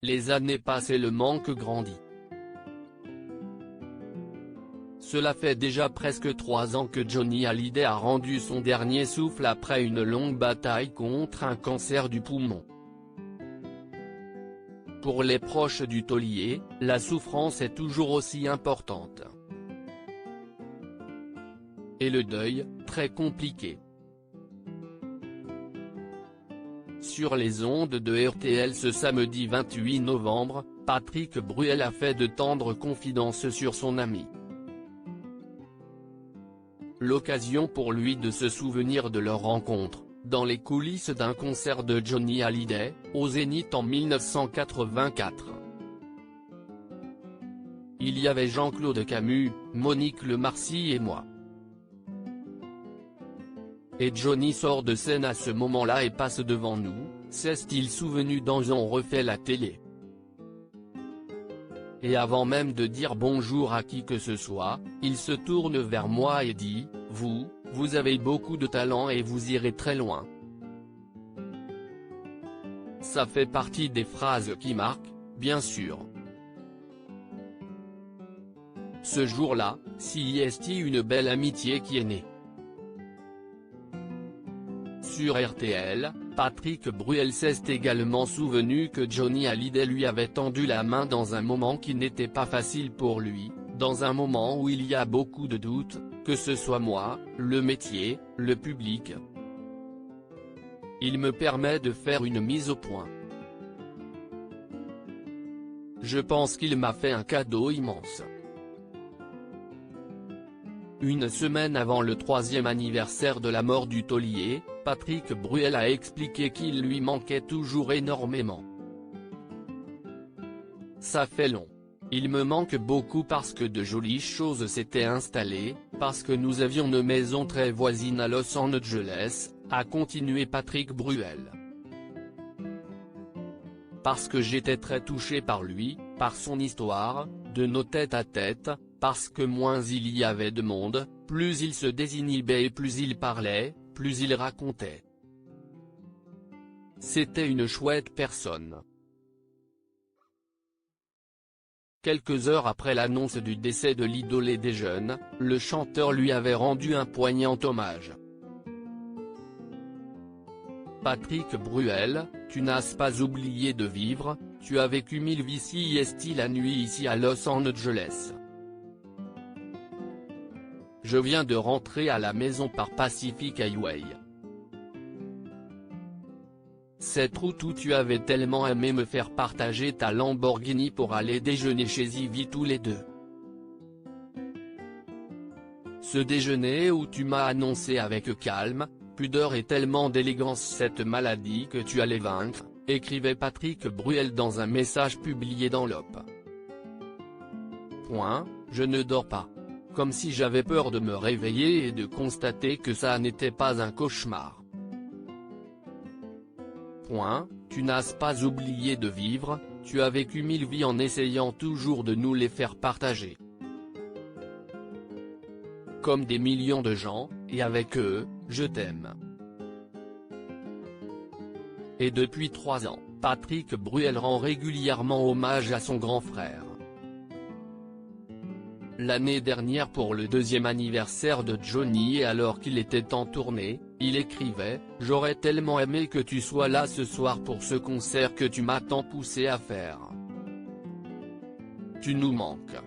les années passent et le manque grandit. Cela fait déjà presque 3 ans que Johnny Hallyday a rendu son dernier souffle après une longue bataille contre un cancer du poumon. Pour les proches du taulier, la souffrance est toujours aussi importante. Et le deuil, très compliqué. Sur les ondes de RTL ce samedi 28 novembre, Patrick Bruel a fait de tendres confidences sur son ami. L'occasion pour lui de se souvenir de leur rencontre, dans les coulisses d'un concert de Johnny Hallyday, au Zénith en 1984. Il y avait Jean-Claude Camus, Monique Lemarcy et moi. Et Johnny sort de scène à ce moment-là et passe devant nous, s'est-il souvenu dans On refait la télé. Et avant même de dire bonjour à qui que ce soit, il se tourne vers moi et dit, « Vous avez beaucoup de talent et vous irez très loin. » Ça fait partie des phrases qui marquent, bien sûr. Ce jour-là, c'est une belle amitié qui est née. Sur RTL, Patrick Bruel s'est également souvenu que Johnny Hallyday lui avait tendu la main dans un moment qui n'était pas facile pour lui, dans un moment où il y a beaucoup de doutes, que ce soit moi, le métier, le public. Il me permet de faire une mise au point. Je pense qu'il m'a fait un cadeau immense. Une semaine avant le 3e anniversaire de la mort du taulier, Patrick Bruel a expliqué qu'il lui manquait toujours énormément. Ça fait long. Il me manque beaucoup parce que de jolies choses s'étaient installées, parce que nous avions une maison très voisine à Los Angeles, a continué Patrick Bruel. Parce que j'étais très touché par lui, par son histoire, de nos tête-à-tête, parce que moins il y avait de monde, plus il se désinhibait et plus il parlait, plus il racontait. C'était une chouette personne. Quelques heures après l'annonce du décès de l'idole des jeunes, le chanteur lui avait rendu un poignant hommage. Patrick Bruel, tu n'as pas oublié de vivre, tu as vécu 1000 vies si est la nuit ici à Los Angeles. Je viens de rentrer à la maison par Pacific Highway. Cette route où tu avais tellement aimé me faire partager ta Lamborghini pour aller déjeuner chez Ivy tous les deux. Ce déjeuner où tu m'as annoncé avec calme, pudeur et tellement d'élégance cette maladie que tu allais vaincre, écrivait Patrick Bruel dans un message publié dans l'Op. Je ne dors pas. Comme si j'avais peur de me réveiller et de constater que ça n'était pas un cauchemar. Tu n'as pas oublié de vivre, tu as vécu 1000 vies en essayant toujours de nous les faire partager. Comme des millions de gens, et avec eux, je t'aime. Et depuis 3 ans, Patrick Bruel rend régulièrement hommage à son grand frère. L'année dernière pour le 2e anniversaire de Johnny et alors qu'il était en tournée, il écrivait « J'aurais tellement aimé que tu sois là ce soir pour ce concert que tu m'as tant poussé à faire. Tu nous manques.